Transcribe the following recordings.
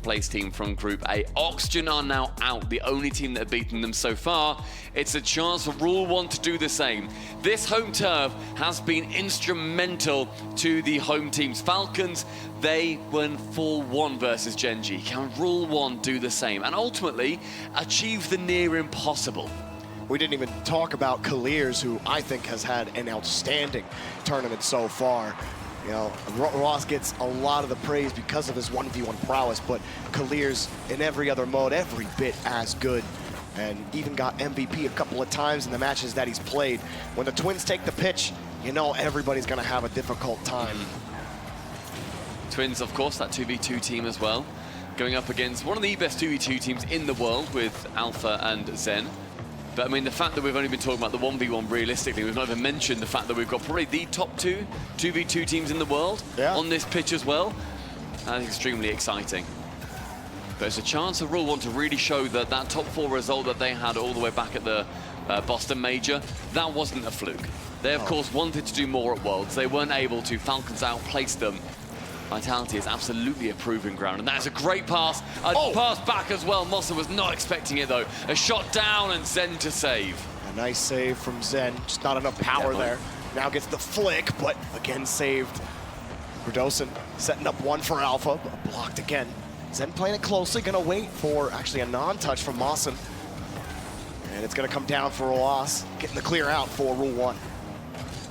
place team from Group A. Oxygen are now out, the only team that have beaten them so far. It's a chance for Rule 1 to do the same. This home turf has been instrumental to the home teams. Falcons, they went 4-1 versus Genji. Can Rule 1 do the same and ultimately achieve the near impossible? We didn't even talk about Kaliers, who I think has had an outstanding tournament so far. You know, Ross gets a lot of the praise because of his 1v1 prowess, but Kaliers in every other mode, every bit as good, and even got MVP a couple of times in the matches that he's played. When the Twins take the pitch, you know everybody's gonna have a difficult time. Twins, of course, that 2v2 team as well, going up against one of the best 2v2 teams in the world with Alpha and Zen. But I mean, the fact that we've only been talking about the 1v1 realistically, we've not even mentioned the fact that we've got probably the top 2v2 teams in the world on this pitch as well. That's extremely exciting. But it's a chance for Rule 1 to really show that that top 4 result that they had all the way back at the Boston Major, that wasn't a fluke. They, of course, wanted to do more at Worlds. They weren't able to. Falcons outplaced them. Vitality is absolutely a proving ground, and that is a great pass. A pass back as well. Mossa was not expecting it, though. A shot down and Zen to save. A nice save from Zen. Just not enough power there. Now gets the flick, but again saved. Radosin setting up one for Alpha, but blocked again. Zen playing it closely, gonna wait for actually a non-touch from Mawson. And it's gonna come down for Roas, getting the clear out for Rule 1.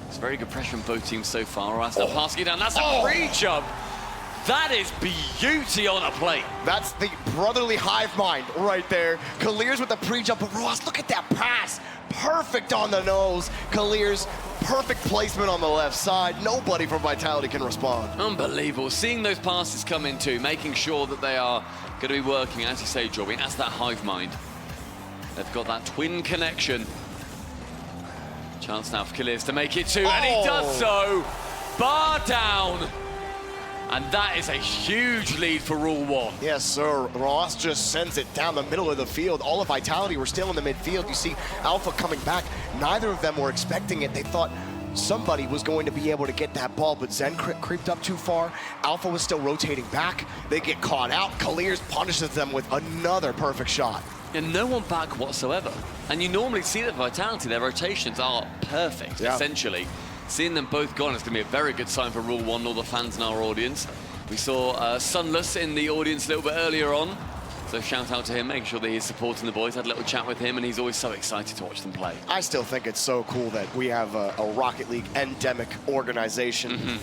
It's very good pressure from both teams so far. Roas now passing it down. That's a free jump. That is beauty on a plate. That's the brotherly hive mind right there. Kaliers with the pre-jump, but Ross, look at that pass. Perfect on the nose. Kaliers, perfect placement on the left side. Nobody from Vitality can respond. Unbelievable. Seeing those passes come in too, making sure that they are going to be working, as you say, Jorby, that's that hive mind. They've got that twin connection. Chance now for Kaliers to make it too, and he does so. Bar down. And that is a huge lead for Rule 1. Yes, sir. Ross just sends it down the middle of the field. All of Vitality were still in the midfield. You see Alpha coming back. Neither of them were expecting it. They thought somebody was going to be able to get that ball, but Zen creeped up too far. Alpha was still rotating back. They get caught out. Kaliers punishes them with another perfect shot. And no one back whatsoever. And you normally see that Vitality, their rotations are perfect, essentially. Seeing them both gone is going to be a very good sign for Rule 1, all the fans in our audience. We saw Sunless in the audience a little bit earlier on, so shout out to him, making sure that he's supporting the boys. Had a little chat with him, and he's always so excited to watch them play. I still think it's so cool that we have a Rocket League endemic organization,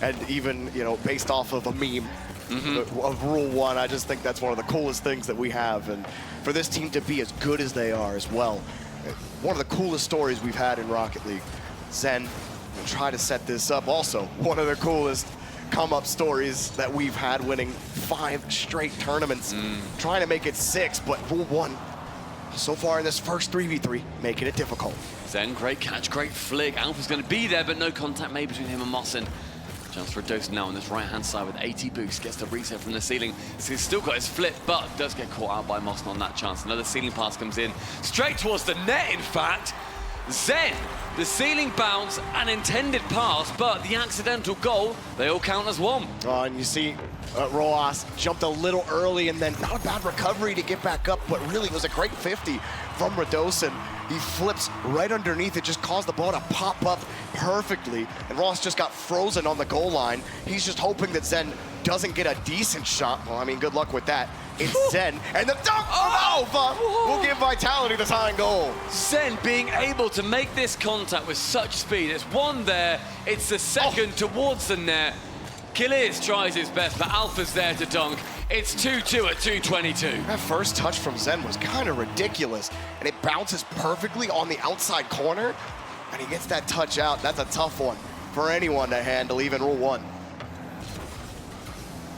and even, you know, based off of a meme of Rule 1, I just think that's one of the coolest things that we have, and for this team to be as good as they are as well. One of the coolest stories we've had in Rocket League. Zen will try to set this up. Also, one of the coolest come-up stories that we've had, winning 5 straight tournaments, trying to make it 6, but Rule 1, so far in this first 3v3, making it difficult. Zen, great catch, great flick. Alpha's going to be there, but no contact made between him and Mawson. Chance for Radosin now on this right-hand side with 80 boost, gets the reset from the ceiling. So he's still got his flip, but does get caught out by Mawson on that chance. Another ceiling pass comes in, straight towards the net, in fact. Zen, the ceiling bounce, an intended pass, but the accidental goal, they all count as one. And you see Roas jumped a little early, and then not a bad recovery to get back up, but really it was a great 50 from Radosin. He flips right underneath it, just caused the ball to pop up perfectly, and Ross just got frozen on the goal line. He's just hoping that Zen doesn't get a decent shot. Well, I mean, good luck with that. It's Zen, and the dunk from Alpha will give Vitality the tying goal. Zen being able to make this contact with such speed. It's one there, it's the second towards the net. Kaliers tries his best, but Alpha's there to dunk. It's 2-2 at 2:22. That first touch from Zen was kind of ridiculous, and it bounces perfectly on the outside corner, and he gets that touch out. That's a tough one for anyone to handle, even Rule 1.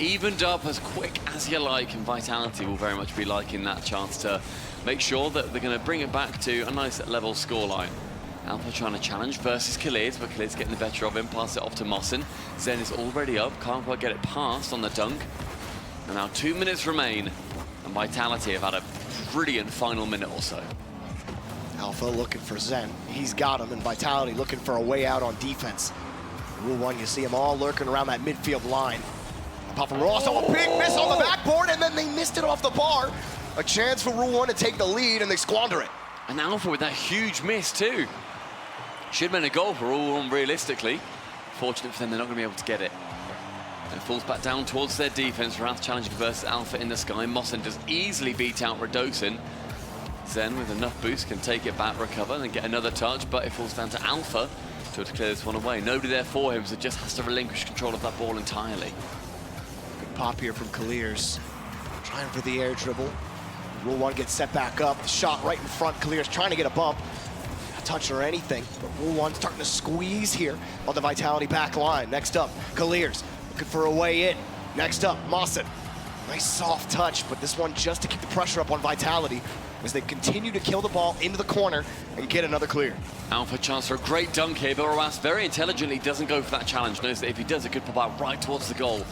Evened up as quick as you like, and Vitality will very much be liking that chance to make sure that they're going to bring it back to a nice level scoreline. Alpha trying to challenge versus Kaliers, but Kaliers getting the better of him, pass it off to Mawson. Zen is already up, can't quite get it past on the dunk. And now 2 minutes remain, and Vitality have had a brilliant final minute or so. Alpha looking for Zen. He's got him, and Vitality looking for a way out on defense. Rule 1, you see them all lurking around that midfield line. pop from Ross. Oh, a big miss on the backboard, and then they missed it off the bar. A chance for Rule 1 to take the lead, and they squander it. And Alpha with that huge miss too. Should have been a goal for Rule 1 realistically. Fortunate for them, they're not going to be able to get it. And it falls back down towards their defense. Riyadh challenging versus Alpha in the sky. Mossen does easily beat out Radosin. Zen with enough boost can take it back, recover, and then get another touch, but it falls down to Alpha to clear this one away. Nobody there for him, so just has to relinquish control of that ball entirely. Good pop here from Kaliers. Trying for the air dribble. Rule 1 gets set back up. The shot right in front. Kaliers trying to get a bump. A touch or anything, but Rule 1 starting to squeeze here on the Vitality back line. Next up, Kaliers looking for a way in. Next up, Mossen. Nice soft touch, but this one just to keep the pressure up on Vitality as they continue to kill the ball into the corner and get another clear. Alpha chance for a great dunk here, but Rawas very intelligently doesn't go for that challenge. Knows that if he does, it could pop out right towards the goal.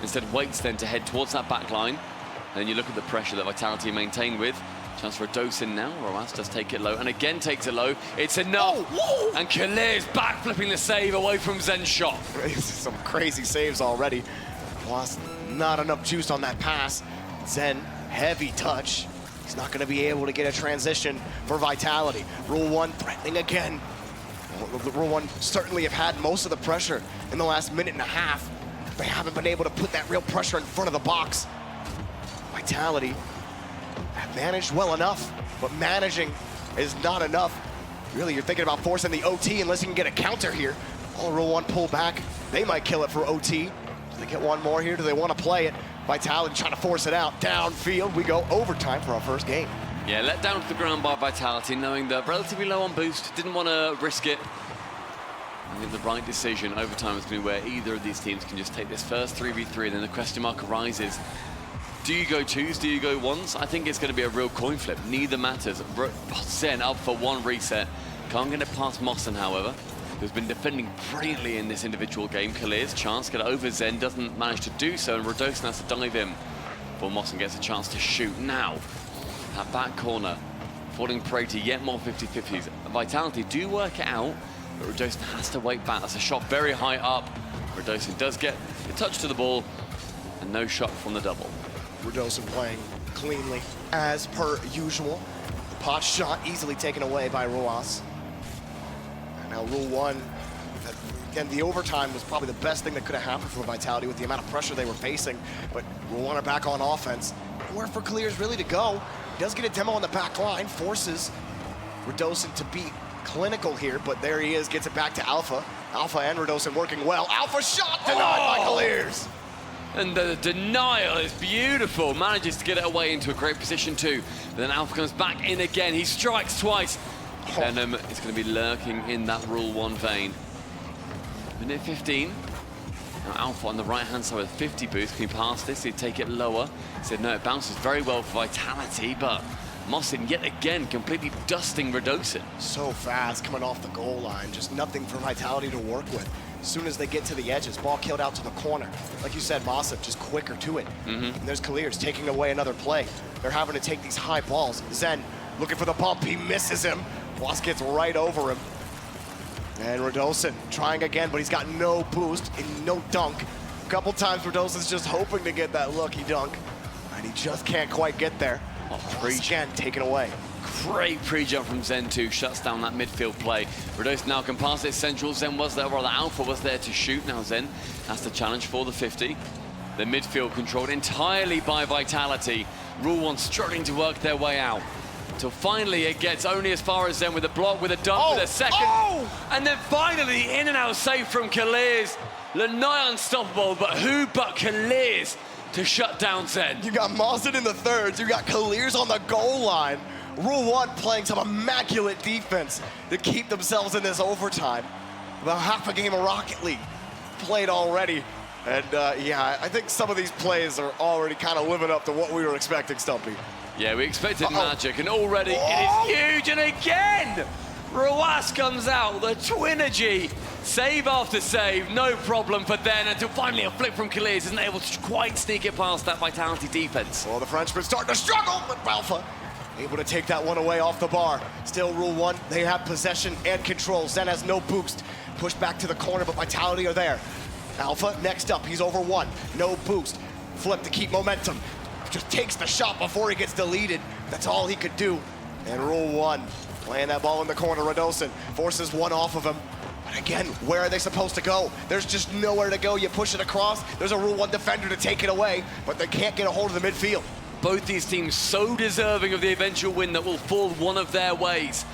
Instead waits then to head towards that back line. And then you look at the pressure that Vitality maintain with. Chance for a Dosin now. Rawas does take it low and again takes it low. It's enough. Oh, and Khalir's back flipping the save away from Zen's shot. Some crazy saves already. Lost not enough juice on that pass. Zen, heavy touch. He's not going to be able to get a transition for Vitality. Rule 1 threatening again. Well, Rule 1 certainly have had most of the pressure in the last minute and a half. They haven't been able to put that real pressure in front of the box. Vitality have managed well enough, but managing is not enough. Really, you're thinking about forcing the OT unless you can get a counter here. All Rule 1 pull back. They might kill it for OT. Do they get one more here? Do they want to play it? Vitality trying to force it out. Downfield, we go overtime for our first game. Yeah, let down to the ground by Vitality, knowing they're relatively low on boost. Didn't want to risk it. I think the right decision. Overtime is going to be where either of these teams can just take this first 3v3, and then the question mark arises. Do you go twos? Do you go ones? I think it's going to be a real coin flip. Neither matters. Zen up for one reset. Can't get it past Mossen, however, who's been defending brilliantly in this individual game. Khalir's chance, get it over Zen, doesn't manage to do so, and Radosin has to dive in before Mossen gets a chance to shoot. Now, that back corner, falling prey to yet more 50-50s. Vitality do work it out, but Radosin has to wait back. That's a shot very high up. Radosin does get a touch to the ball, and no shot from the double. Radosin playing cleanly, as per usual. The pot shot easily taken away by Ruas. And now Rule 1, again, the overtime was probably the best thing that could have happened for Vitality with the amount of pressure they were facing. But Rule 1 are back on offense. Nowhere for Khalir's really to go. He does get a demo on the back line, forces Radosin to be clinical here, but there he is, gets it back to Alpha. Alpha and Radosin working well. Alpha shot denied by Khalir's. And the denial is beautiful. Manages to get it away into a great position too. But then Alpha comes back in again. He strikes twice. Venom is going to be lurking in that Rule 1 vein. Minute 15. Now Alpha on the right-hand side with 50 boost. Can he pass this? He'd take it lower. He said no, it bounces very well for Vitality, but Mossen yet again completely dusting Radosin. So fast coming off the goal line. Just nothing for Vitality to work with. As soon as they get to the edges, ball killed out to the corner. Like you said, Mossen just quicker to it. And there's Khalir's taking away another play. They're having to take these high balls. Zen looking for the bump, he misses him. Boss gets right over him. And Radosin trying again, but he's got no boost and no dunk. A couple times Radosin's just hoping to get that lucky dunk, and he just can't quite get there. Again, taken away. Great pre-jump from Zen 2, shuts down that midfield play. Radosin now can pass it central. Zen was there, or the Alpha was there to shoot. Now Zen has to challenge for the 50. The midfield controlled entirely by Vitality. Rule 1 struggling to work their way out. Until finally it gets only as far as Zen with a block, with a dunk, with a second. And then finally in and out save from Khalir's. Nigh unstoppable, but who but Khalir's to shut down Zen? You got Mossen in the thirds, you got Khalir's on the goal line. Rule 1 playing some immaculate defense to keep themselves in this overtime. About half a game of Rocket League played already. And yeah, I think some of these plays are already kind of living up to what we were expecting, Stumpy. Yeah, we expected magic, and already it is huge, and again, Ruas comes out, the Twinergy, save after save, no problem for then, until finally a flip from Khalir's isn't able to quite sneak it past that Vitality defense. Well, the Frenchman starting to struggle, but Alpha able to take that one away off the bar. Still Rule 1, they have possession and control. Zen has no boost. Pushed back to the corner, but Vitality are there. Alpha next up, he's over 1. No boost. Flip to keep momentum. Just takes the shot before he gets deleted. That's all he could do. And Rule 1, playing that ball in the corner. Radosin forces 1 off of him. But again, where are they supposed to go? There's just nowhere to go. You push it across, there's a Rule 1 defender to take it away, but they can't get a hold of the midfield. Both these teams so deserving of the eventual win that will fall one of their ways.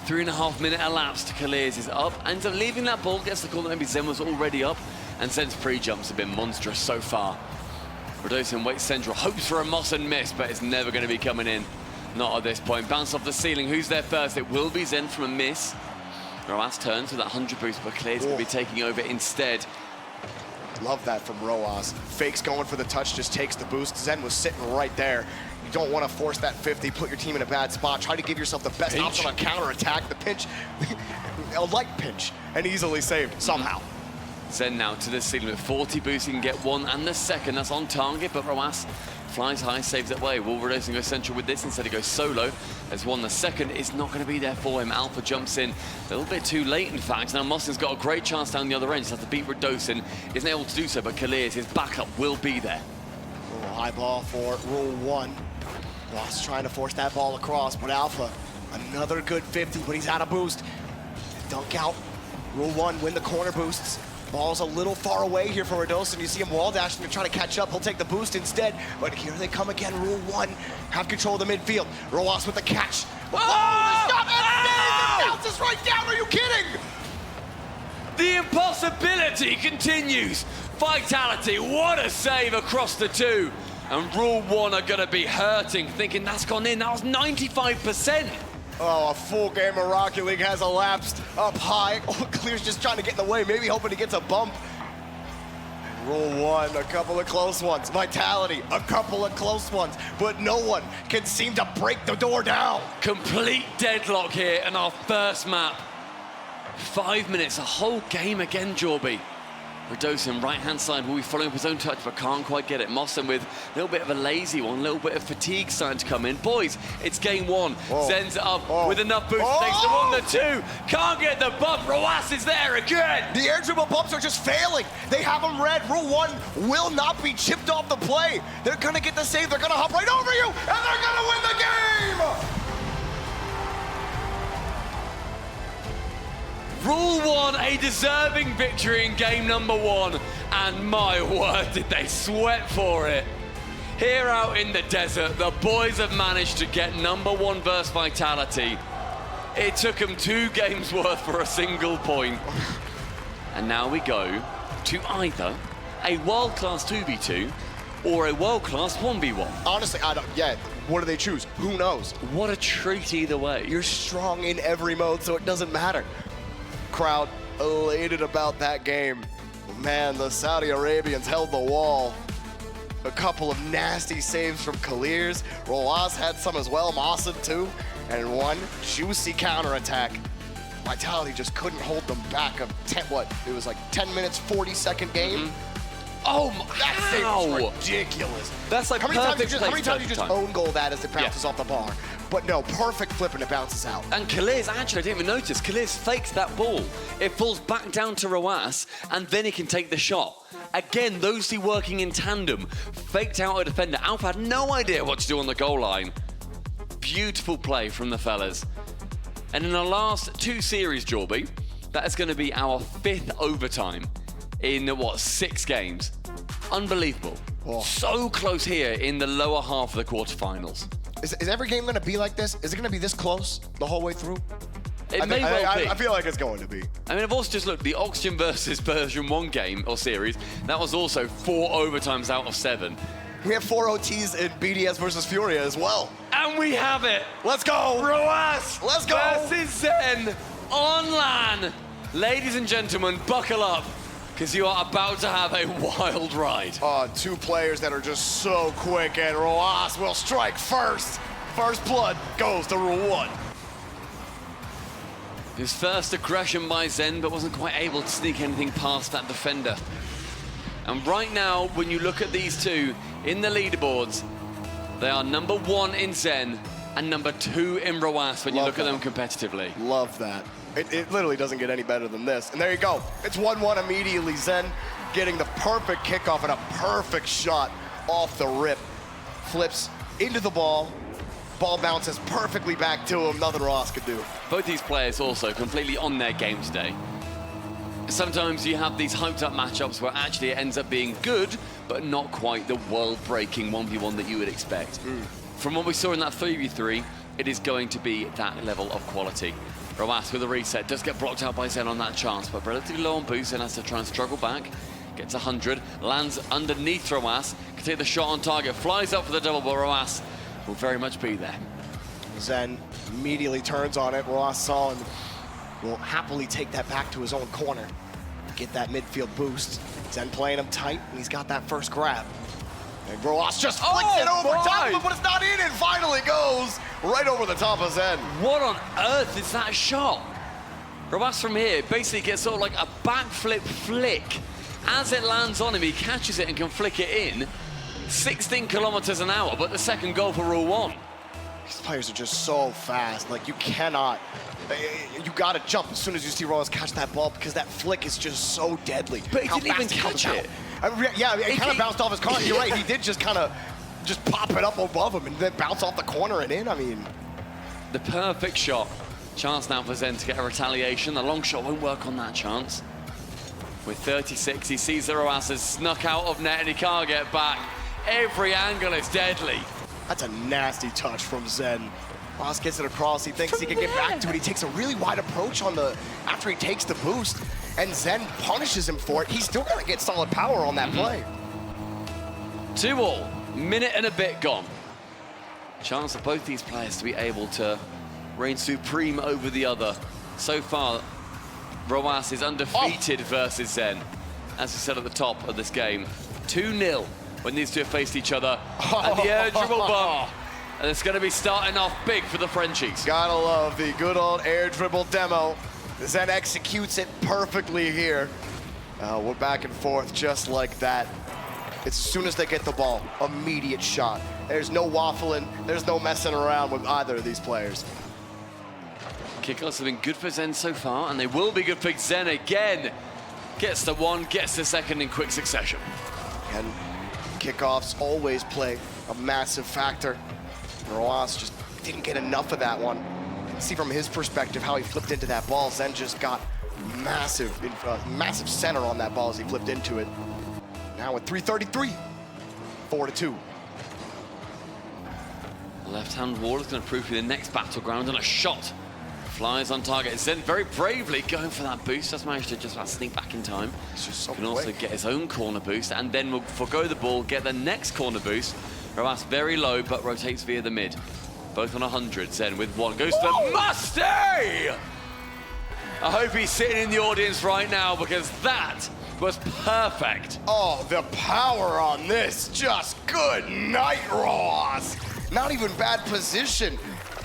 3.5 minute elapsed. Kaliers is up, ends up leaving that ball, gets the call that maybe Zen was already up, and Zen's pre-jumps have been monstrous so far. Radosin waits central, hopes for a Moss and miss, but it's never going to be coming in. Not at this point. Bounce off the ceiling. Who's there first? It will be Zen from a miss. Roas turns with that 100 boost, but Kaliers going to be taking over instead. Love that from Roas. Fakes going for the touch, just takes the boost. Zen was sitting right there. You don't want to force that 50, put your team in a bad spot. Try to give yourself the best option on counter-attack. The pinch, a light pinch, and easily saved somehow. Zen now to the ceiling with 40 boosts. He can get 1 and the second. That's on target, but Roas flies high, saves it away. Will Radosin go central with this? Instead he goes solo. As 1 the second is not going to be there for him. Alpha jumps in a little bit too late, in fact. Now Mossin's got a great chance down the other end. Just has to beat Radosin. Isn't able to do so, but Kaliers, his backup, will be there. Oh, high ball for Rule 1. Ross trying to force that ball across, but Alpha, another good 50, but he's out of boost. Dunk out. Rule 1, win the corner boosts. Ball's a little far away here for Radosin. You see him wall dashing to try to catch up. He'll take the boost instead, but here they come again. Rule 1, have control of the midfield. Roas with the catch. Whoa! The shot, and it bounces right down. Are you kidding? The impossibility continues. Vitality, what a save across the 2. And Rule 1 are going to be hurting, thinking that's gone in. That was 95%. Oh, a full game of Rocket League has elapsed up high. Oh, Clear's just trying to get in the way, maybe hoping he gets a bump. Rule 1, a couple of close ones. Vitality, a couple of close ones. But no one can seem to break the door down. Complete deadlock here in our first map. 5 minutes, a whole game again, Jorby. Radosin, right-hand side, will be following up his own touch, but can't quite get it. Mossin with a little bit of a lazy one, a little bit of fatigue starting to come in. Boys, it's game 1. Whoa. Zen's up with enough boost. Oh. Takes the 1, the 2. Can't get the bump. Roas is there again. The air dribble bumps are just failing. They have them red. Rule 1 will not be chipped off the play. They're going to get the save. They're going to hop right over you, and they're going to win the game. Rule 1, a deserving victory in game number 1. And my word, did they sweat for it. Here out in the desert, the boys have managed to get number 1 versus Vitality. It took them 2 games worth for a single point. And now we go to either a world-class 2v2 or a world-class 1v1. Honestly, I don't, what do they choose? Who knows? What a treat either way. You're strong in every mode, so it doesn't matter. Crowd elated about that game. Man, the Saudi Arabians held the wall. A couple of nasty saves from Kaliers. Roas had some as well, Mossin too, and 1 juicy counterattack. Vitality just couldn't hold them back. It was like 10 minutes, 40-second game. Oh, That save was ridiculous. That's like how many times you just time. own goal that as it bounces off the bar? But no, perfect flip and it bounces out. And Kaliers, actually, I didn't even notice, Kaliers fakes that ball. It falls back down to Roas, and then he can take the shot. Again, those 2 working in tandem. Faked out a defender. Alpha had no idea what to do on the goal line. Beautiful play from the fellas. And in the last 2 series, Jorby, that is going to be our 5th overtime in, 6 games. Unbelievable. Oh. So close here in the lower half of the quarterfinals. Is every game going to be like this? Is it going to be this close the whole way through? It may well be. I feel like it's going to be. I mean, I've also just looked, the Oxygen versus version 1 game or series, that was also 4 overtimes out of 7. We have 4 OTs in BDS versus Furia as well. And we have it. Let's go. Roas Let's go. versus Zen on LAN. Ladies and gentlemen, buckle up, because you are about to have a wild ride. 2 players that are just so quick, and Roas will strike first. First blood goes to Rule 1. His first aggression by Zen, but wasn't quite able to sneak anything past that defender. And right now, when you look at these 2 in the leaderboards, they are number 1 in Zen and number 2 in Roas when you look at them competitively. Love that. It literally doesn't get any better than this. And there you go. It's 1-1 immediately. Zen getting the perfect kickoff and a perfect shot off the rip. Flips into the ball. Ball bounces perfectly back to him. Nothing Ross could do. Both these players also completely on their game today. Sometimes you have these hyped up matchups where actually it ends up being good, but not quite the world-breaking 1v1 that you would expect. From what we saw in that 3v3, it is going to be that level of quality. Roas with a reset, does get blocked out by Zen on that chance, but relatively low on boost, and has to try and struggle back. Gets 100, lands underneath Roas, can take the shot on target, flies up for the double, but Roas will very much be there. Zen immediately turns on it. Roas saw him, will happily take that back to his own corner. Get that midfield boost. Zen playing him tight, and he's got that first grab. And Roas just flicks it over top of him, but it's not in, and finally goes right over the top of Zen. What on earth is that shot? Roas from here basically gets sort of like a backflip flick. As it lands on him, he catches it and can flick it in. 16 kilometers an hour, but the second goal for Rule 1. These players are just so fast. Like, you cannot, you gotta jump as soon as you see Roas catch that ball, because that flick is just so deadly. But he didn't even catch it. Yeah, it kind of bounced off his car. You're right, he did just kind of pop it up above him and then bounce off the corner and in. I mean, the perfect shot. Chance now for Zen to get a retaliation. The long shot won't work on that chance. With 36, he sees the Roas has snuck out of net and he can't get back. Every angle is deadly. That's a nasty touch from Zen. Roas gets it across, he thinks he can get back to it. He takes a really wide approach on after he takes the boost, and Zen punishes him for it. He's still gonna get solid power on that play. 2-2, minute and a bit gone. Chance for both these players to be able to reign supreme over the other. So far, Roas is undefeated versus Zen. As we said at the top of this game, 2-0 when these two have faced each other. And the air dribble bump. And it's going to be starting off big for the Frenchies. Gotta love the good old air dribble demo. Zen executes it perfectly here. We're back and forth just like that. As soon as they get the ball, immediate shot. There's no waffling, there's no messing around with either of these players. Kickoffs have been good for Zen so far, and they will be good for Zen again. Gets the one, gets the second in quick succession. And kickoffs always play a massive factor. Roas just didn't get enough of that one. You can see from his perspective how he flipped into that ball. Zen just got massive center on that ball as he flipped into it. Now with 3:33, 4-2. The left-hand wall is going to prove to be the next battleground, and a shot flies on target. Zen very bravely going for that boost. Just managed to just about sneak back in time. He's just so Can also get his own corner boost, and then will forgo the ball, get the next corner boost. Roas very low, but rotates via the mid. Both on 100. Zen with one. Goes to the Musty! I hope he's sitting in the audience right now, because that was perfect. Oh, the power on this. Just good night, Roas. Not even bad position.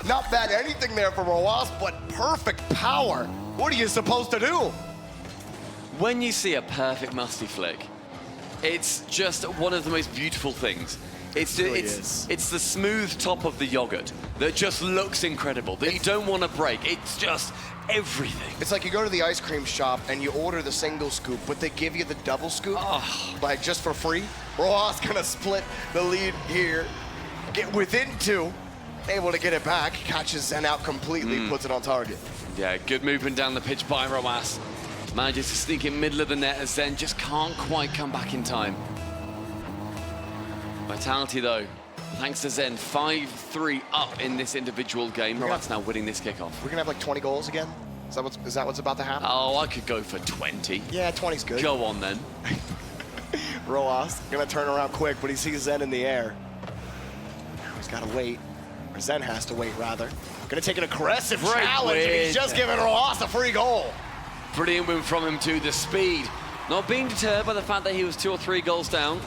Not bad anything there for Roas, but perfect power. What are you supposed to do? When you see a perfect musty flick, it's just one of the most beautiful things. It's the smooth top of the yogurt that just looks incredible, that you don't want to break. It's just everything. It's like you go to the ice cream shop and you order the single scoop, but they give you the double scoop, like just for free. Roas gonna split the lead here, get within two, able to get it back, catches Zen out completely, puts it on target. Yeah, good movement down the pitch by Roas. Manages to sneak in middle of the net as Zen just can't quite come back in time. Vitality though, thanks to Zen, 5-3 up in this individual game. Roas now winning this kickoff. We're gonna have like 20 goals again? Is that what's about to happen? Oh, I could go for 20. Yeah, 20's good. Go on then. Roas gonna turn around quick, but he sees Zen in the air. Now he's gotta wait, or Zen has to wait rather. Gonna take an aggressive challenge, and he's just giving Roas a free goal. Brilliant win from him too, the speed. Not being deterred by the fact that he was 2 or 3 goals down.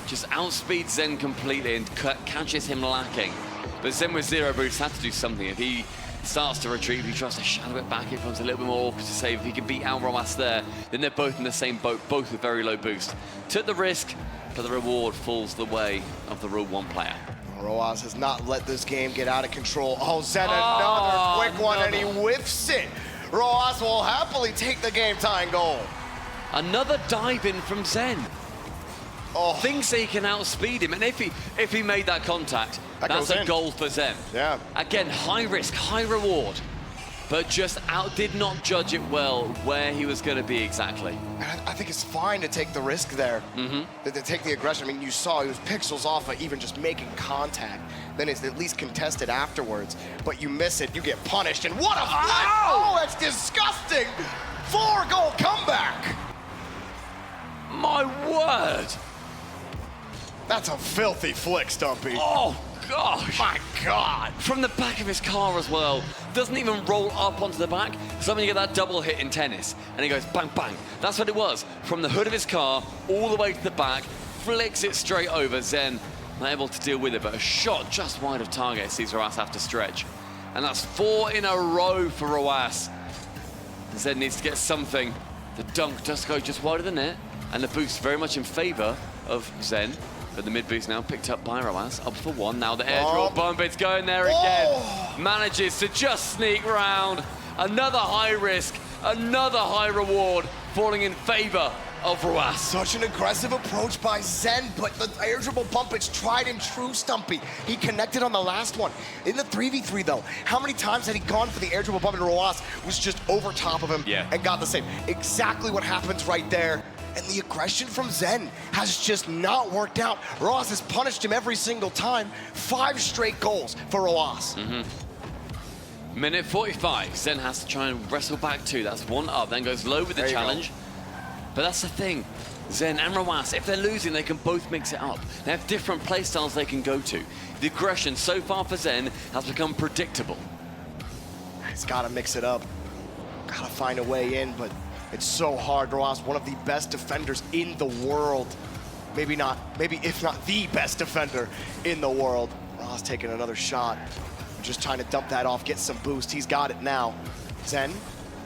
Just outspeeds Zen completely and catches him lacking. But Zen with 0 boost had to do something. If he starts to retreat, if he tries to shadow it back, it becomes a little bit more awkward to save. If he can beat out Roas there, then they're both in the same boat, both with very low boost. Took the risk, but the reward falls the way of the Rule 1 player. Roas has not let this game get out of control. Oh, Zen another quick one, and he whiffs it. Roas will happily take the game-tying goal. Another dive in from Zen. Oh. Thinks he can outspeed him, and if he made that contact, that's a goal for Zen. Yeah. Again, high risk, high reward, but just did not judge it well where he was going to be exactly. I think it's fine to take the risk there, to take the aggression. I mean, you saw he was pixels off of even just making contact. Then it's at least contested afterwards. But you miss it, you get punished, and what a flip! Oh, that's disgusting! 4-goal comeback! My word! That's a filthy flick, Stumpy. Oh, gosh! My God! From the back of his car as well. Doesn't even roll up onto the back. Sometimes you get that double hit in tennis, and he goes bang, bang. That's what it was. From the hood of his car, all the way to the back, flicks it straight over. Zen not able to deal with it, but a shot just wide of target sees Roas have to stretch. And that's 4 in a row for Roas. Zen needs to get something. The dunk does go just wide of the net, and the boost very much in favor of Zen. But the mid boost now picked up by Roas, up for 1. Now the airdrop bump, it's going there again. Manages to just sneak round. Another high risk, another high reward, falling in favor of Roas. Such an aggressive approach by Zen, but the air dribble bump, it's tried and true, Stumpy. He connected on the last one. In the 3v3 though, how many times had he gone for the air dribble bump and Roas was just over top of him and got the save? Exactly what happens right there. And the aggression from Zen has just not worked out. Roas has punished him every single time. 5 straight goals for Roas. Minute 45, Zen has to try and wrestle back 2. That's 1 up, then goes low with the challenge. But that's the thing, Zen and Roas, if they're losing, they can both mix it up. They have different play styles they can go to. The aggression so far for Zen has become predictable. He's gotta mix it up. Gotta find a way in, but it's so hard. Roas, one of the best defenders in the world. Maybe if not the best defender in the world. Roas taking another shot. Just trying to dump that off, get some boost. He's got it now. Zen.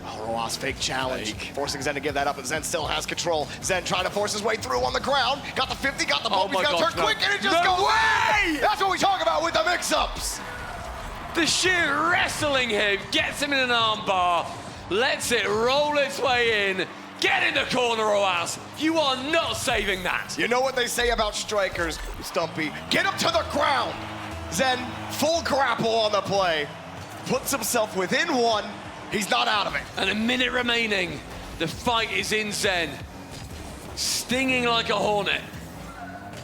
Oh, Roas fake challenge. Forcing Zen to give that up, but Zen still has control. Zen trying to force his way through on the ground. Got the 50, got the bump. He's got to turn quick, and it just goes away! That's what we talk about with the mix-ups. The sheer wrestling him, gets him in an arm bar, lets it roll its way in. Get in the corner, Roas. You are not saving that. You know what they say about strikers, Stumpy? Get up to the ground. Zen, full grapple on the play. Puts himself within 1. He's not out of it. And a minute remaining. The fight is in Zen. Stinging like a hornet.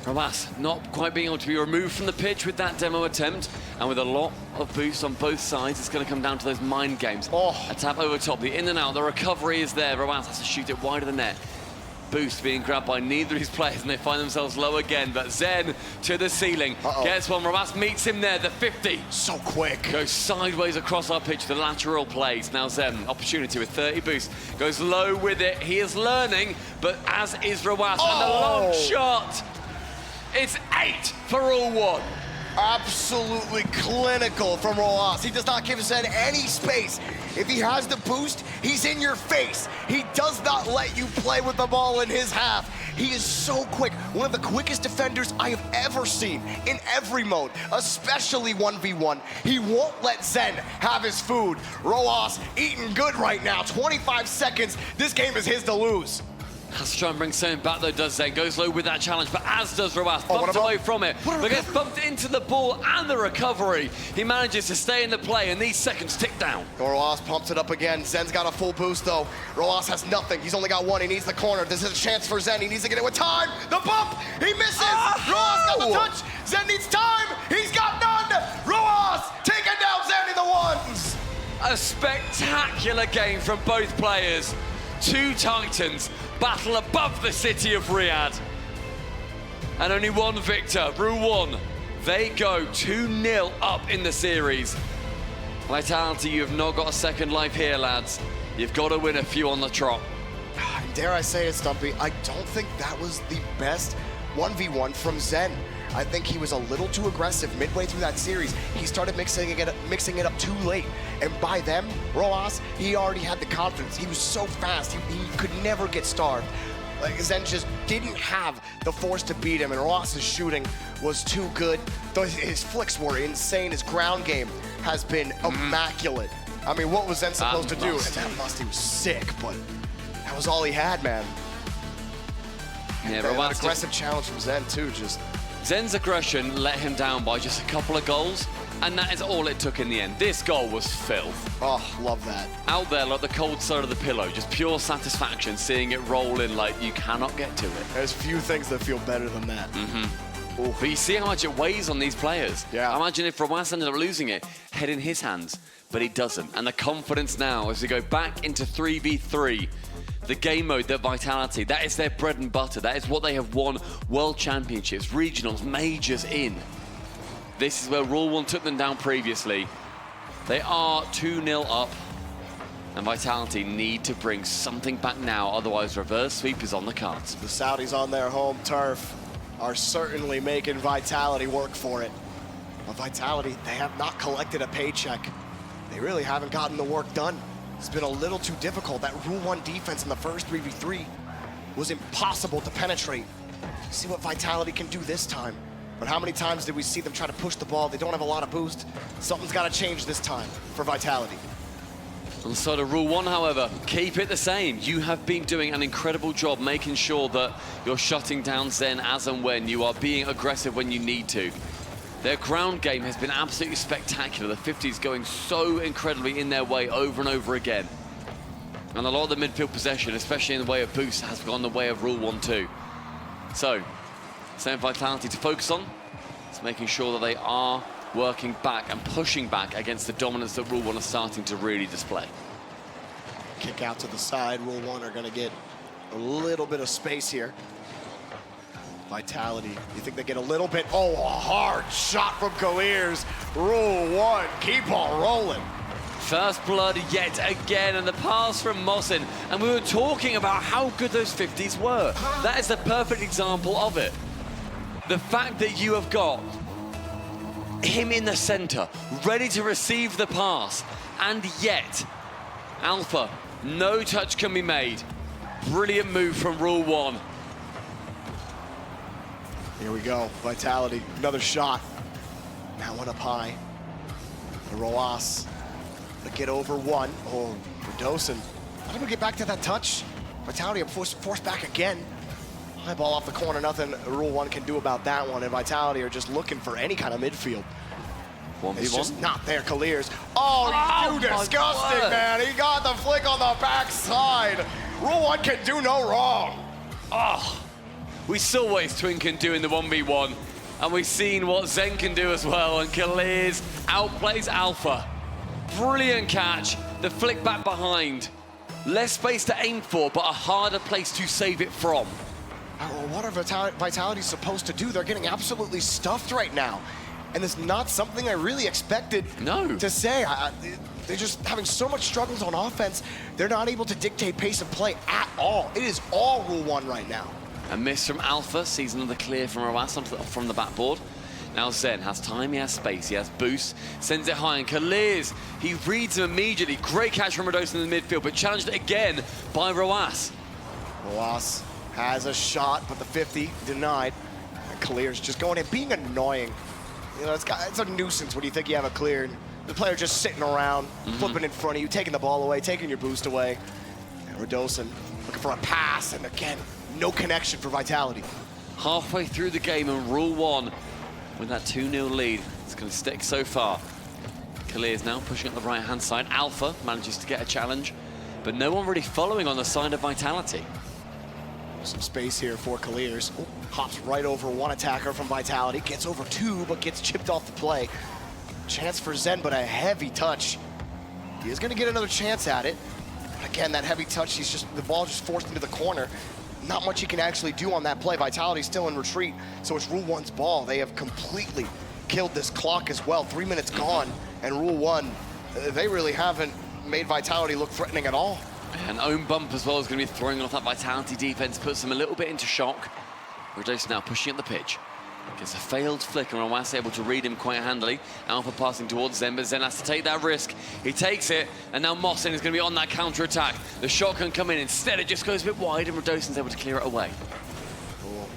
Roas not quite being able to be removed from the pitch with that demo attempt. And with a lot of boosts on both sides, it's going to come down to those mind games. A tap over top, the in and out, the recovery is there. Roas has to shoot it wide of the net. Boost being grabbed by neither of his players, and they find themselves low again. But Zen to the ceiling. Gets one. Roas meets him there. The 50. So quick. Goes sideways across our pitch. The lateral plays. Now Zen, opportunity with 30 boost. Goes low with it. He is learning, but as is Roas. And the long shot. It's 8 for all 1. Absolutely clinical from Roas. He does not give Zen any space. If he has the boost, he's in your face. He does not let you play with the ball in his half. He is so quick. One of the quickest defenders I have ever seen in every mode, especially 1v1. He won't let Zen have his food. Roas eating good right now. 25 seconds. This game is his to lose. Has to try and bring something back though, does Zen. Goes low with that challenge, but as does Roas. Bumped away from it, but gets bumped into the ball and the recovery. He manages to stay in the play, and these seconds tick down. Roas pumps it up again. Zen's got a full boost though. Roas has nothing. He's only got 1. He needs the corner. This is a chance for Zen. He needs to get it with time. The bump! He misses! Roas got the touch! Zen needs time! He's got none! Roas taking down Zen in the 1s! A spectacular game from both players. 2 Titans battle above the city of Riyadh. And only 1 victor, Rule 1. They go 2-0 up in the series. Vitality, you have not got a second life here, lads. You've got to win a few on the trot. Dare I say it, Stumpy, I don't think that was the best 1v1 from Zen. I think he was a little too aggressive midway through that series. He started mixing it up too late. And by then, Roas, he already had the confidence. He was so fast, he could never get starved. Like, Zen just didn't have the force to beat him, and Roas's shooting was too good. His flicks were insane. His ground game has been immaculate. I mean, what was Zen supposed to do? That musty was sick, but that was all he had, man. Yeah, That Roas aggressive challenge from Zen too, just... Zen's aggression let him down by just a couple of goals, and that is all it took in the end. This goal was filth. Oh, love that. Out there like the cold side of the pillow, just pure satisfaction seeing it roll in like you cannot get to it. There's few things that feel better than that. But you see how much it weighs on these players. Yeah. Imagine if Roas ended up losing it, head in his hands, but he doesn't. And the confidence now as we go back into 3v3, the game mode, the vitality, that is their bread and butter. That is what they have won world championships, regionals, majors in. This is where Rule 1 took them down previously. They are 2-0 up, and Vitality need to bring something back now, otherwise reverse sweep is on the cards. The Saudis on their home turf are certainly making Vitality work for it. But Vitality, they have not collected a paycheck. They really haven't gotten the work done. It's been a little too difficult. That Rule 1 defense in the first 3v3 was impossible to penetrate. See what Vitality can do this time. But how many times did we see them try to push the ball? They don't have a lot of boost. Something's got to change this time for Vitality. And so to Rule 1, however, keep it the same. You have been doing an incredible job making sure that you're shutting down Zen as and when. You are being aggressive when you need to. Their ground game has been absolutely spectacular. The 50s going so incredibly in their way over and over again. And a lot of the midfield possession, especially in the way of boost, has gone the way of Rule 1 too. So, same Vitality to focus on. It's making sure that they are working back and pushing back against the dominance that Rule 1 are starting to really display. Kick out to the side. Rule 1 are going to get a little bit of space here. Vitality, you think they get a little bit? Oh, a hard shot from Kalirs. Rule 1, keep on rolling. First blood yet again, and the pass from Mosin. And we were talking about how good those 50s were. That is the perfect example of it. The fact that you have got him in the center, ready to receive the pass, and yet, Alpha, no touch can be made. Brilliant move from Rule 1. Here we go, Vitality, another shot. Now one up high. The Roas, the get over one. Oh, Redosin. How did we get back to that touch? Vitality are forced back again. High ball off the corner, nothing Rule 1 can do about that one. And Vitality are just looking for any kind of midfield. 1v1. It's just not there, Kalirs. Oh, you disgusting, man. He got the flick on the backside. Rule 1 can do no wrong. Oh. We saw what his twin can do in the 1v1, and we've seen what Zen can do as well, and Kalirs outplays Alpha. Brilliant catch, the flick back behind. Less space to aim for, but a harder place to save it from. Oh, what are Vitality supposed to do? They're getting absolutely stuffed right now. And it's not something I really expected to say. They're just having so much struggles on offense, they're not able to dictate pace of play at all. It is all Rule 1 right now. A miss from Alpha, sees another clear from Roas from the backboard. Now Zen has time, he has space, he has boost, sends it high, and Kalirs, he reads him immediately. Great catch from Redosin in the midfield, but challenged again by Roas. Roas has a shot, but the 50 denied. And Kalirs just going in, being annoying. You know, it's a nuisance when you think you have a clear, and the player just sitting around, flipping in front of you, taking the ball away, taking your boost away. And Redosin looking for a pass, and again, no connection for Vitality. Halfway through the game, and Rule 1 with that 2-0 lead. It's going to stick so far. Kalirs now pushing up the right-hand side. Alpha manages to get a challenge, but no one really following on the side of Vitality. Some space here for Kalirs. Oh, hops right over one attacker from Vitality. Gets over two, but gets chipped off the play. Chance for Zen, but a heavy touch. He is going to get another chance at it. Again, that heavy touch, the ball just forced into the corner. Not much he can actually do on that play. Vitality's still in retreat, so it's Rule 1's ball. They have completely killed this clock as well. 3 minutes gone, and Rule 1, they really haven't made Vitality look threatening at all. An own bump as well is going to be throwing off that Vitality defense, puts them a little bit into shock. Redosin now pushing up the pitch. Gets a failed flick, and Roas able to read him quite handily. Alpha passing towards Zen, but Zen has to take that risk. He takes it, and now Mosin is going to be on that counter-attack. The shot can come in. Instead, it just goes a bit wide, and Redosin's able to clear it away. Cool.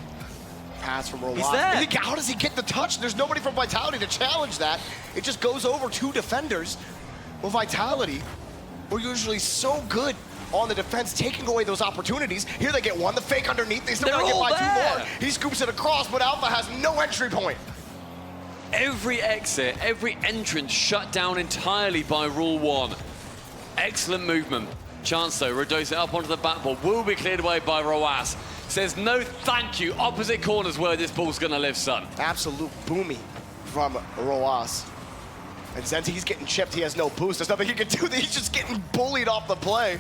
Pass from Roas. He's there. How does he get the touch? There's nobody from Vitality to challenge that. It just goes over two defenders. Well, Vitality, we're usually so good on the defense, taking away those opportunities. Here they get one, the fake underneath, they still gotta get by two more. He scoops it across, but Alpha has no entry point. Every exit, every entrance shut down entirely by Rule 1. Excellent movement. Chance though, reduces it up onto the backboard, will be cleared away by Roas. Says no thank you, opposite corner's where this ball's gonna live, son. Absolute boomie from Roas. And Zenti, he's getting chipped, he has no boost. There's nothing he can do, he's just getting bullied off the play.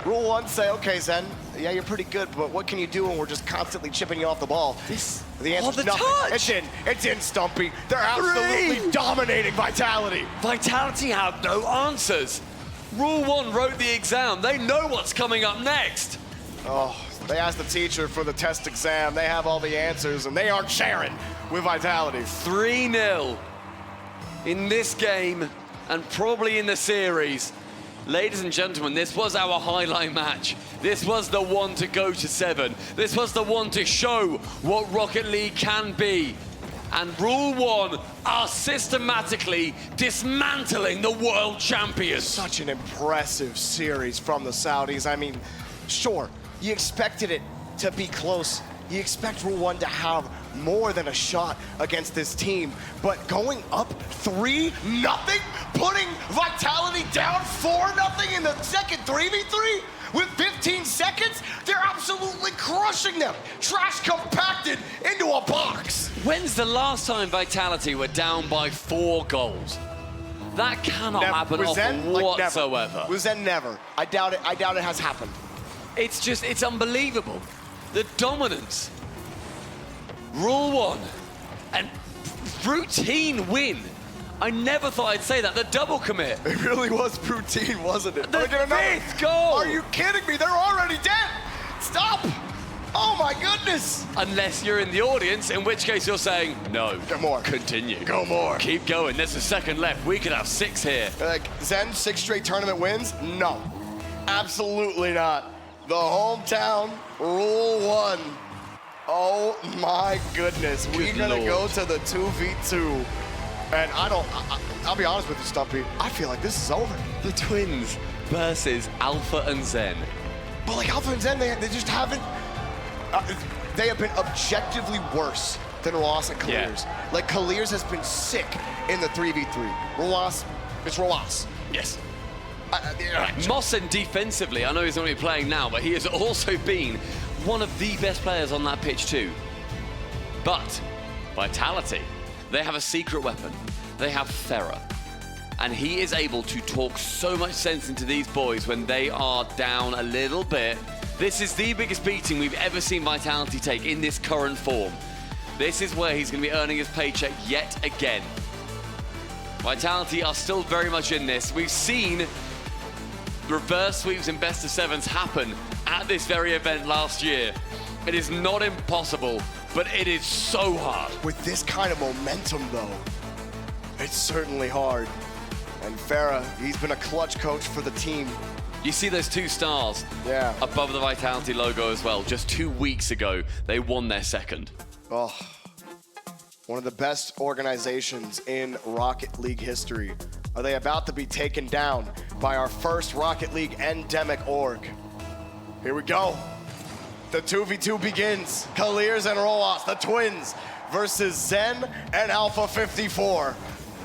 Rule 1 say, okay, Zen, yeah, you're pretty good, but what can you do when we're just constantly chipping you off the ball? The answer's nothing. Touch. It's in, Stumpy. They're absolutely dominating Vitality. Vitality have no answers. Rule 1 wrote the exam. They know what's coming up next. Oh, they asked the teacher for the test exam. They have all the answers, and they aren't sharing with Vitality. 3-0 in this game, and probably in the series. Ladies and gentlemen, this was our highlight match. This was the one to go to 7. This was the one to show what Rocket League can be. And Rule 1 are systematically dismantling the world champions. Such an impressive series from the Saudis. I mean, sure, you expected it to be close. You expect Rule 1 to have more than a shot against this team, but going up 3-0, putting Vitality down 4-0 in the second 3v3 with 15 seconds, they're absolutely crushing them. Trash compacted into a box. When's the last time Vitality were down by 4 goals? That cannot happen often whatsoever. Never. With Zen, never. I doubt it has happened. It's unbelievable. The dominance. Rule 1, and routine win. I never thought I'd say that, the double commit. It really was routine, wasn't it? The 5th goal! Are you kidding me? They're already dead! Stop! Oh my goodness! Unless you're in the audience, in which case you're saying, no, go more. Continue. Go more. Keep going, there's a second left. We could have 6 here. Zen, 6 straight tournament wins? No, absolutely not. The hometown Rule 1. Oh my goodness. We're gonna go to the 2v2. And I'll be honest with you, Stumpy, I feel like this is over. The Twins versus Alpha and Zen. But like Alpha and Zen, they just haven't, they have been objectively worse than Roas and Kaliers. Yeah. Like Kaliers has been sick in the 3v3. Roas, it's Roas. Yes. Mossen defensively, I know he's not really playing now, but he has also been one of the best players on that pitch too. But Vitality, they have a secret weapon. They have Ferrer. And he is able to talk so much sense into these boys when they are down a little bit. This is the biggest beating we've ever seen Vitality take in this current form. This is where he's going to be earning his paycheck yet again. Vitality are still very much in this. We've seen reverse sweeps and best of 7s happen at this very event last year. It is not impossible, but it is so hard. With this kind of momentum though, it's certainly hard. And Farah, he's been a clutch coach for the team. You see those 2 stars above the Vitality logo as well. Just 2 weeks ago, they won their second. Oh, one of the best organizations in Rocket League history. Are they about to be taken down by our first Rocket League endemic org? Here we go. The 2v2 begins. Kaliers and Roas, the Twins, versus Zen and Alpha 54.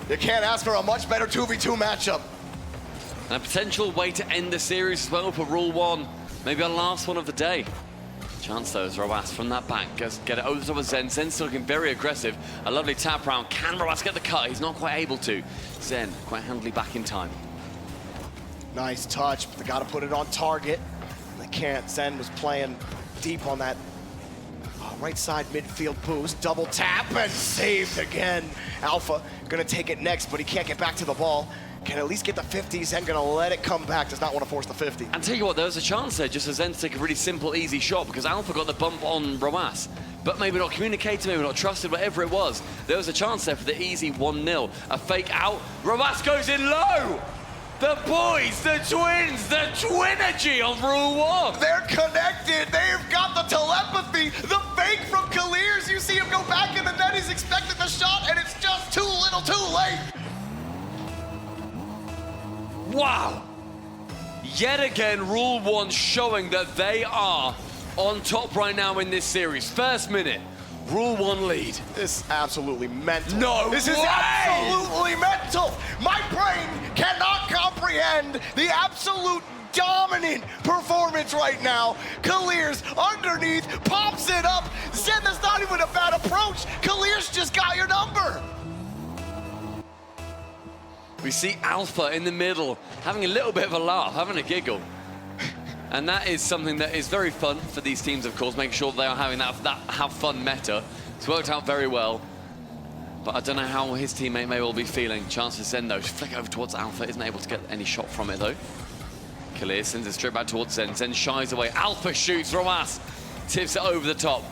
You can't ask for a much better 2v2 matchup. And a potential way to end the series as well for Rule 1. Maybe our last one of the day. Chance though as Roas from that back goes get it over the top of Zen. Zen's still looking very aggressive. A lovely tap round. Can Roas get the cut? He's not quite able to. Zen quite handily back in time. Nice touch, but they gotta put it on target. They can't. Zen was playing deep on that right side midfield boost. Double tap and saved again. Alpha gonna take it next, but he can't get back to the ball. Can at least get the 50. Zen gonna let it come back. Does not want to force the 50. And tell you what, there was a chance there just for Zen to take a really simple, easy shot because Alpha got the bump on Roas. But maybe not communicated, maybe not trusted, whatever it was. There was a chance there for the easy 1-0. A fake out. Roas goes in low. The boys, the Twins, the Twinergy on Rule 1. They're connected. They've got the telepathy. The fake from Kaliers. You see him go back in the net. He's expecting the shot, and it's just too little, too late. Wow. Yet again, Rule 1 showing that they are on top right now in this series. First minute, Rule 1 lead. This is absolutely mental. No This way! is absolutely mental. My brain cannot comprehend the absolute dominant performance right now. Clears underneath, pops it up. Zen, that's not even a bad approach. Clears just got your number. We see Alpha in the middle, having a little bit of a laugh, having a giggle. And that is something that is very fun for these teams, of course, making sure they are having that have fun meta. It's worked out very well. But I don't know how his teammate may well be feeling. Chance for Zen, though, to flick over towards Alpha. Isn't able to get any shot from it, though. Kalir sends it straight back towards Zen. Zen shies away. Alpha shoots. Roas tips it over the top.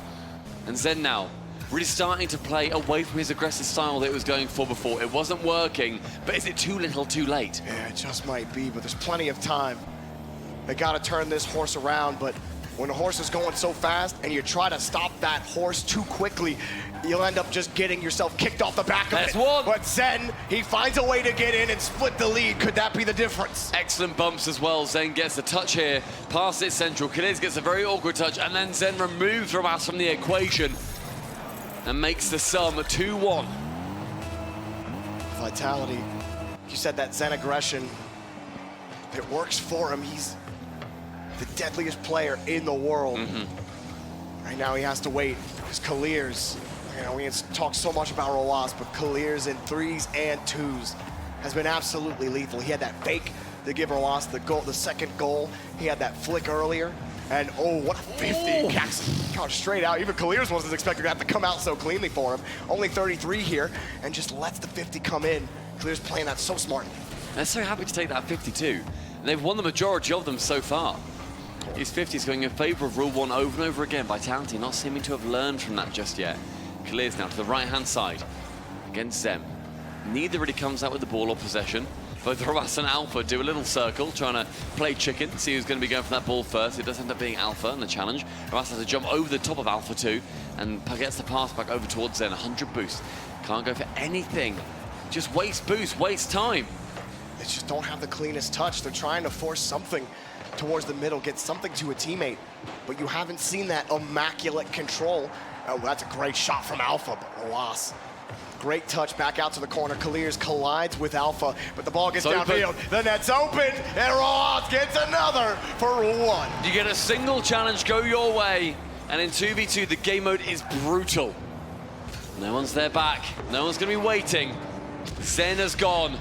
And Zen now really starting to play away from his aggressive style that it was going for before. It wasn't working, but is it too little, too late? Yeah, it just might be, but there's plenty of time. They got to turn this horse around, but when the horse is going so fast and you try to stop that horse too quickly, you'll end up just getting yourself kicked off the back of That's it. one. But Zen, he finds a way to get in and split the lead. Could that be the difference? Excellent bumps as well. Zen gets the touch here, past it central. Kaliz gets a very awkward touch, and then Zen removes Roas from the equation and makes the sum 2-1. Vitality. You said that Zen aggression, it works for him. He's the deadliest player in the world. Right now he has to wait, because Kalir's, you know, we talk so much about Roas, but Kalir's in 3s and 2s has been absolutely lethal. He had that fake to give Roas the goal, the second goal. He had that flick earlier, and oh, what a 50. Cax got straight out. Even Kalir's wasn't expecting to have to come out so cleanly for him. Only 33 here, and just lets the 50 come in. Kalir's playing that so smart. They're so happy to take that 52. And they've won the majority of them so far. His 50s going in favor of Rule 1 over and over again. Vitality not seeming to have learned from that just yet. Clears now to the right-hand side against Zem. Neither really comes out with the ball or possession. Both Roas and Alpha do a little circle, trying to play chicken, see who's going to be going for that ball first. It does end up being Alpha in the challenge. Roas has to jump over the top of Alpha too, and gets the pass back over towards Zen. 100 boost. Can't go for anything. Just waste boost, waste time. They just don't have the cleanest touch. They're trying to force something towards the middle, get something to a teammate, but you haven't seen that immaculate control. Oh, that's a great shot from Alpha, but Roas. Great touch back out to the corner. Clears collides with Alpha, but the ball gets downfield. The net's open, and Roas gets another for Rule 1. You get a single challenge go your way, and in 2v2, the game mode is brutal. No one's there back. No one's going to be waiting. Zen has gone.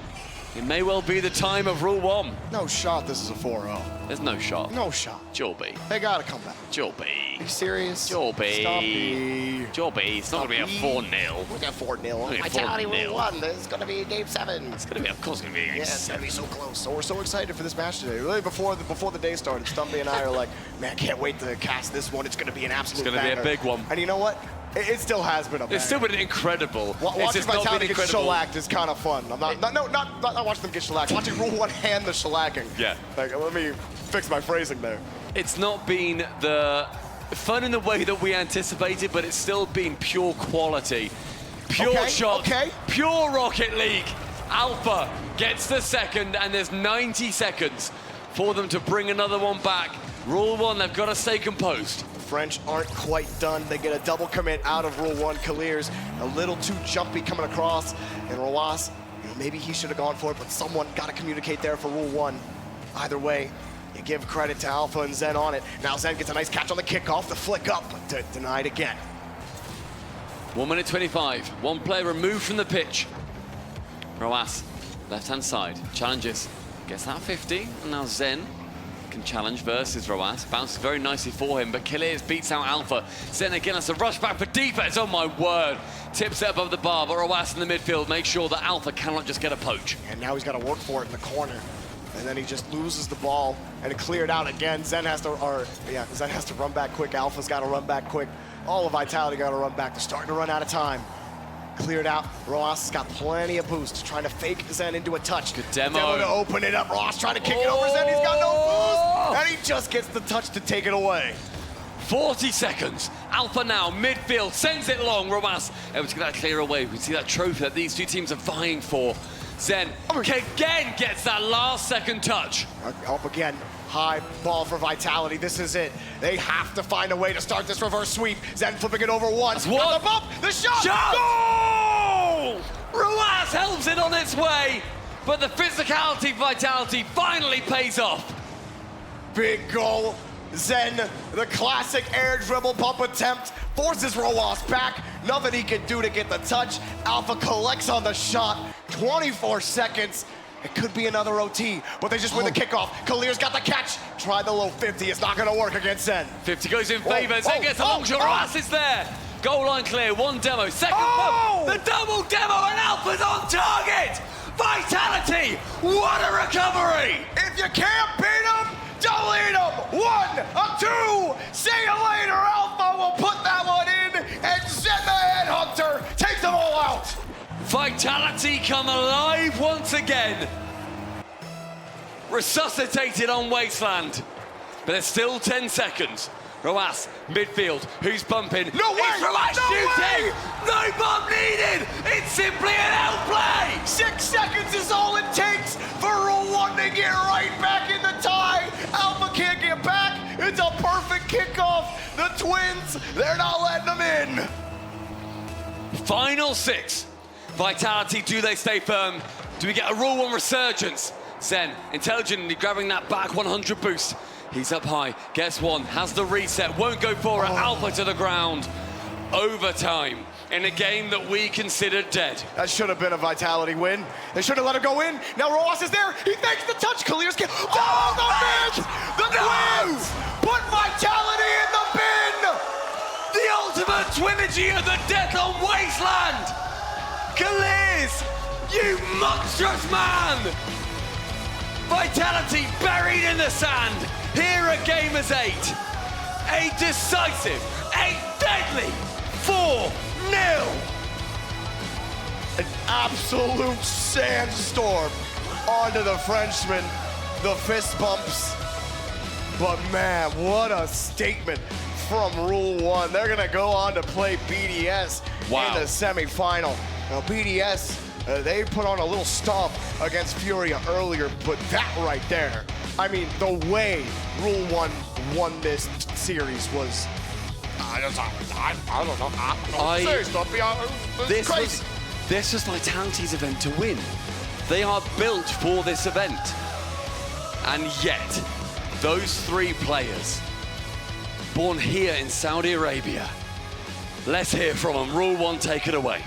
It may well be the time of Rule 1. No shot, this is a 4-0. There's no shot. No shot. Jorby. They gotta come back. Jorby. Are you serious? Jorby. Stop me. Jorby. It's not going to be a 4-0. We're at 4-0. be Vitality 4-0. Rule 1. This is gonna be Game 7. It's going to be, of course, going to be a Yeah, it's gonna be so close. So we're so excited for this match today. Really, before the day started, Stumpy and I are like, man, I can't wait to cast this one. It's gonna be an absolute It's going to be a banger. big one. And you know what? It still has been a banger. It's still been incredible. Watching It's just not been Vitality get incredible. shellacked is kind of fun. I'm not watching them get shellacked. Watching Rule 1 hand the shellacking. Yeah. Like, let me fix my phrasing there. It's not been the fun in the way that we anticipated, but it's still been pure quality. Pure Okay, shot, okay. pure Rocket League. Alpha gets the second, and there's 90 seconds for them to bring another one back. Rule 1, they've got to stay composed. French aren't quite done. They get a double commit out of Rule 1. Kalir's a little too jumpy coming across. And Roas, maybe he should have gone for it, but someone got to communicate there for Rule 1. Either way, you give credit to Alpha and Zen on it. Now Zen gets a nice catch on the kickoff, the flick up, but denied again. 1 minute 25. One player removed from the pitch. Roas, left-hand side, challenges. Gets that 50, and now Zen can challenge versus Roas. Bounces very nicely for him, but Kalirs beats out Alpha. Zen again has to rush back for defense. Oh my word. Tips it above the bar, but Roas in the midfield makes sure that Alpha cannot just get a poach. And now he's got to work for it in the corner. And then he just loses the ball, and it cleared out again. Zen has to run back quick. Alpha's got to run back quick. All of Vitality got to run back. They're starting to run out of time. Cleared out. Roas has got plenty of boost, trying to fake Zen into a touch. Good demo. To open it up. Roas trying to kick it over Zen. He's got no boost, and he just gets the touch to take it away. 40 seconds. Alpha now, midfield, sends it long. Roas able to get that clear away. We can see that trophy that these two teams are vying for. Zen again gets that last second touch. Up again. High ball for Vitality. This is it. They have to find a way to start this reverse sweep. Zen flipping it over once. What? The bump, the shot. Goal! Riyadh helps it on its way, but the physicality, Vitality finally pays off. Big goal. Zen, the classic air dribble bump attempt, forces Riyadh back. Nothing he can do to get the touch. Alpha collects on the shot. 24 seconds. It could be another OT, but they just win the kickoff. Kalir's got the catch. Try the low 50. It's not going to work against Zen. 50 goes in favor. Zen gets a long shot. Riyadh is there. Goal line clear. One demo. Second pump. The double demo, and Alpha's on target. Vitality. What a recovery. If you can't beat him, don't eat him. 1, 2. See you later. Alpha will put that one in, and Zen the Headhunter takes them all out. Vitality come alive once again. Resuscitated on Wasteland. But there's still 10 seconds. Riyadh, midfield. Who's bumping? No way! It's Riyadh shooting! Way! No bump needed! It's simply an outplay! 6 seconds is all it takes for Rule 1 to get right back in the tie. Alpha can't get back. It's a perfect kickoff. The Twins, they're not letting them in. Final 6. Vitality, do they stay firm? Do we get a Rule 1 resurgence? Zen, intelligently grabbing that back 100 boost. He's up high, gets one, has the reset, won't go for it. Alpha to the ground. Overtime in a game that we considered dead. That should have been a Vitality win. They should have let him go in. Now Riyadh is there. He fakes the touch. Kalir's get. Oh, the bench! The Twins put Vitality in the bin. The ultimate twinigy of the death on Wasteland. Kalir's, you monstrous man! Vitality buried in the sand here at Gamers8. A decisive, a deadly 4-0. An absolute sandstorm onto the Frenchman. The fist bumps. But man, what a statement from Rule 1. They're gonna go on to play BDS in the semifinal. Now BDS, they put on a little stomp against Furia earlier, but that right there, I mean, the way Rule 1 won this series was, I don't know. It's crazy. This was Vitality's event to win. They are built for this event. And yet, those 3 players, born here in Saudi Arabia, let's hear from them. Rule 1, take it away.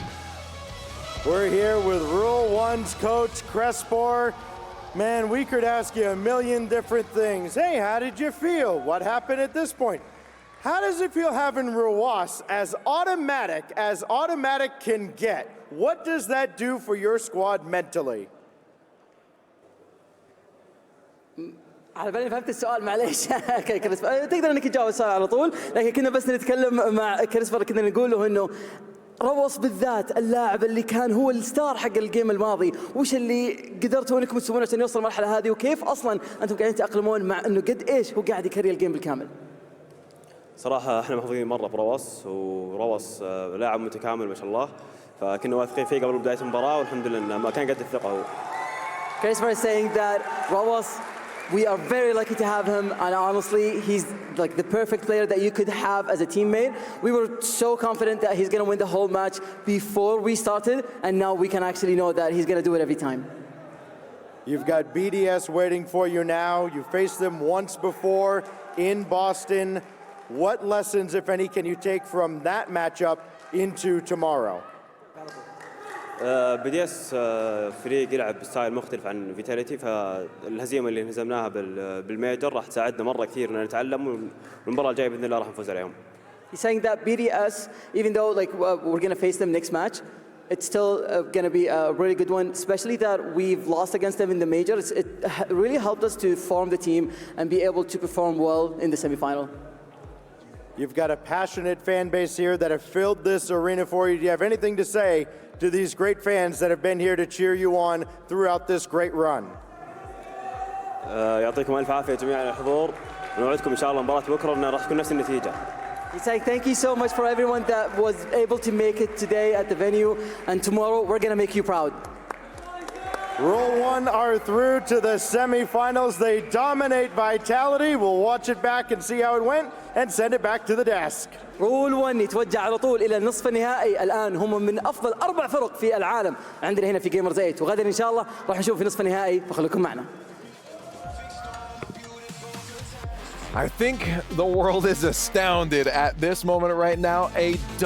We're here with Rule 1's coach, Crespor. Man, we could ask you a million different things. Hey, how did you feel? What happened at this point? How does it feel having Riyadh as automatic can get? What does that do for your squad mentally? على بالي فهمت السؤال معليش كريسبر تقدر انك تجاوب السؤال على طول لكن كنا بس نتكلم مع كريسبر كنا نقول له انه روص بالذات اللاعب اللي كان هو الستار حق الجيم الماضي وش اللي قدرتوا انكم تسوونه عشان يوصل المرحله هذه وكيف اصلا انتم قاعدين تتاقلمون مع انه قد ايش هو قاعد يكري الجيم بالكامل. صراحه احنا محظوظين مره بروص وروص لاعب متكامل ما شاء الله فكنا واثقين فيه قبل بدايه المباراه والحمد لله انه ما كان قد الثقه هو. Crespor is saying that Rowas, we are very lucky to have him, and honestly, he's like the perfect player that you could have as a teammate. We were so confident that he's going to win the whole match before we started, and now we can actually know that he's going to do it every time. You've got BDS waiting for you now. You faced them once before in Boston. What lessons, if any, can you take from that matchup into tomorrow? BDS فريق يلعب بستايل مختلف عن فيتاليتي فالهزيمه اللي انهزمناها بالميجر راح تساعدنا مره كثير ان نتعلم والمباراه الجايه باذن الله راح نفوز عليهم. He's saying that BDS, even though like we're going to face them next match, it's still going to be a really good one, especially that we've lost against them in the major. It really helped us to form the team and be able to perform well in the semifinal. You've got a passionate fan base here that have filled this arena for you. Do you have anything to say to these great fans that have been here to cheer you on throughout this great run? يعطيكم الف عافيه جميعا على الحضور ونوعدكم ان شاء الله مباراه بكره انها راح تكون نفس النتيجه. He's saying thank you so much for everyone that was able to make it today at the venue, and tomorrow we're going to make you proud. Rule 1 are through to the semifinals. They dominate Vitality. We'll watch it back and see how it went and send it back to the desk. رول 1 يتوجه على طول الى النصف النهائي. الان هم من افضل 4 فرق في العالم عندنا هنا في جيمرز 8، وغدا ان شاء الله راح نشوف في نصف النهائي، فخليكم معنا. I think the world is astounded at this moment right now.